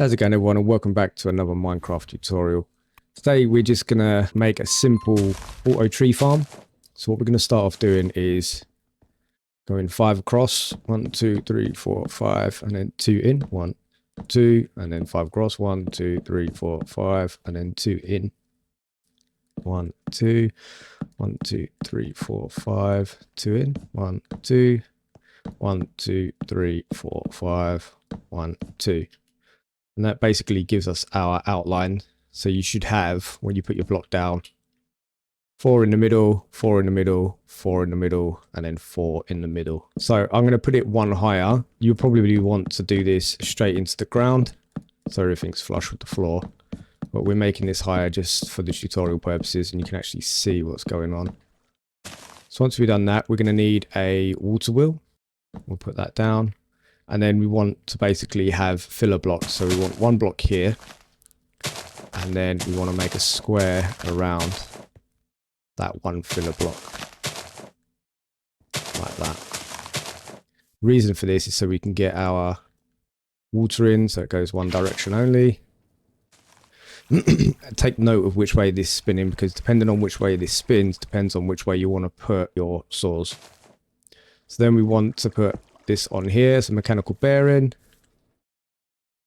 How's it going, everyone, and welcome back to another Minecraft tutorial. Today we're just gonna make a simple auto tree farm. So what we're gonna start off doing is going 5 across, 1 2 3 4 5, and then 2 in, 1 2, and then 5 across, 1 2 3 4 5, and then 2 in, 1 2 1 2 3 4 5, 2 in, 1 2 1 2 3 4 5, 1 2. And that basically gives us our outline. So you should have, when you put your block down, 4 in the middle, 4 in the middle, 4 in the middle, and then 4 in the middle. So I'm going to put it one higher. You'll probably want to do this straight into the ground, so everything's flush with the floor. But we're making this higher just for the tutorial purposes, and you can actually see what's going on. So once we've done that, we're going to need a water wheel. We'll put that down. And then we want to basically have filler blocks. So we want one block here. And then we want to make a square around that one filler block. Like that. Reason for this is so we can get our water in. So it goes one direction only. Take note of which way this is spinning, because depending on which way this spins, depends on which way you want to put your saws. So then we want to put this on here, some mechanical bearing,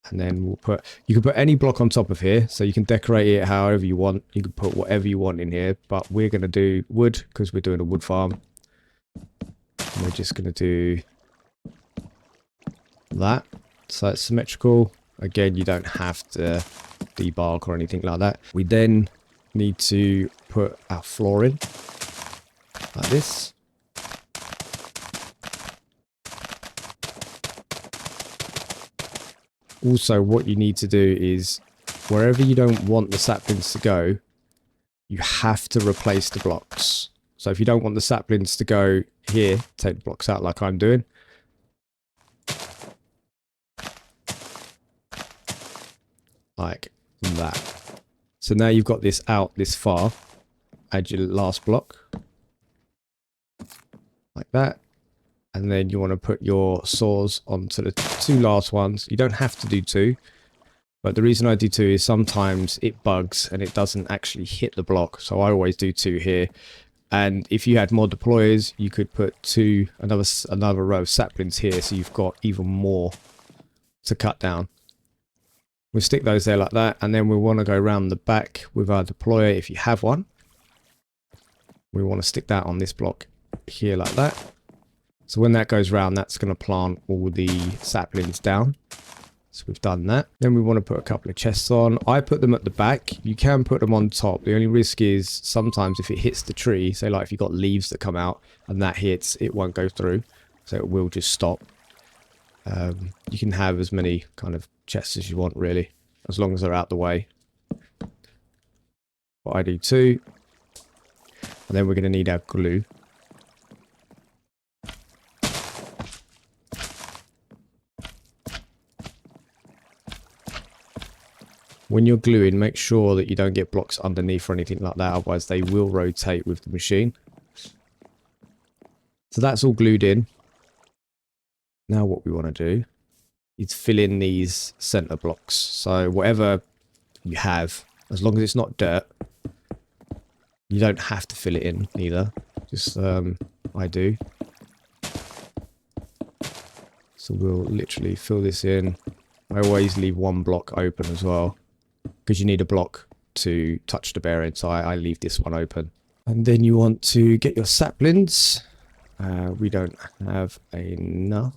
and then we'll put, you can put any block on top of here, so you can decorate it however you want. You can put whatever you want in here, but we're going to do wood because we're doing a wood farm. And we're just going to do that, so it's symmetrical. Again, you don't have to debark or anything like that. We then need to put our floor in like this. Also, what you need to do is, wherever you don't want the saplings to go, you have to replace the blocks. So if you don't want the saplings to go here, take the blocks out like I'm doing. Like that. So now you've got this out this far. Add your last block. Like that. And then you want to put your saws onto the 2 last ones. You don't have to do 2. But the reason I do 2 is sometimes it bugs and it doesn't actually hit the block. So I always do 2 here. And if you had more deployers, you could put another row of saplings here. So you've got even more to cut down. We'll stick those there like that. And then we want to go around the back with our deployer if you have one. We want to stick that on this block here like that. So when that goes round, that's going to plant all the saplings down. So we've done that. Then we want to put a couple of chests on. I put them at the back. You can put them on top. The only risk is sometimes if it hits the tree, say like if you've got leaves that come out and that hits, it won't go through. So it will just stop. You can have as many kind of chests as you want, really, as long as they're out the way. But I do 2. And then we're going to need our glue. When you're gluing, make sure that you don't get blocks underneath or anything like that, otherwise they will rotate with the machine. So that's all glued in. Now what we want to do is fill in these center blocks. So whatever you have, as long as it's not dirt, you don't have to fill it in either. Just, I do. So we'll literally fill this in. I always leave one block open as well, because you need a block to touch the bearing, so I leave this one open. And then you want to get your saplings. We don't have enough.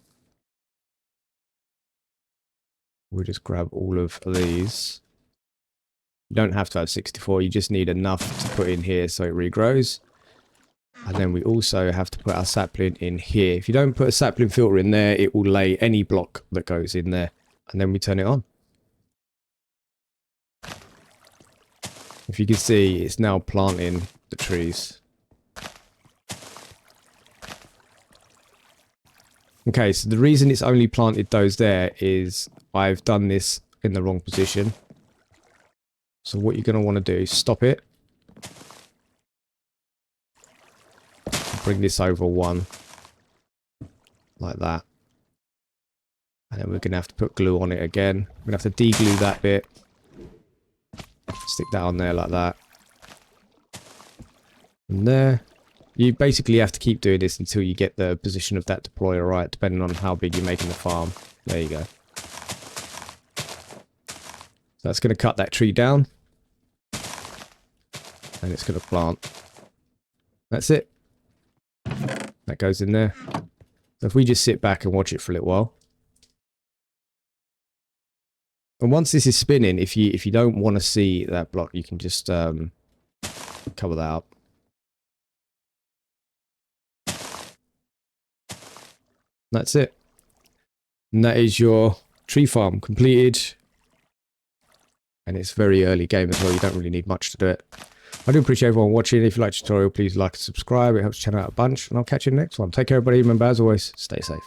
We'll just grab all of these. You don't have to have 64, you just need enough to put in here so it regrows. And then we also have to put our sapling in here. If you don't put a sapling filter in there, it will lay any block that goes in there. And then we turn it on. If you can see, it's now planting the trees. Okay, so the reason it's only planted those there is I've done this in the wrong position. So what you're going to want to do is stop it. Bring this over 1. Like that. And then we're going to have to put glue on it again. We're going to have to de-glue that bit. Stick that on there like that. And there. You basically have to keep doing this until you get the position of that deployer right, depending on how big you're making the farm. There you go. So that's going to cut that tree down. And it's going to plant. That's it. That goes in there. So if we just sit back and watch it for a little while. And once this is spinning, if you don't want to see that block, you can just cover that up. That's it. And that is your tree farm completed. And it's very early game as well. You don't really need much to do it. I do appreciate everyone watching. If you like the tutorial, please like and subscribe. It helps the channel out a bunch. And I'll catch you in the next one. Take care, everybody. Remember, as always, stay safe.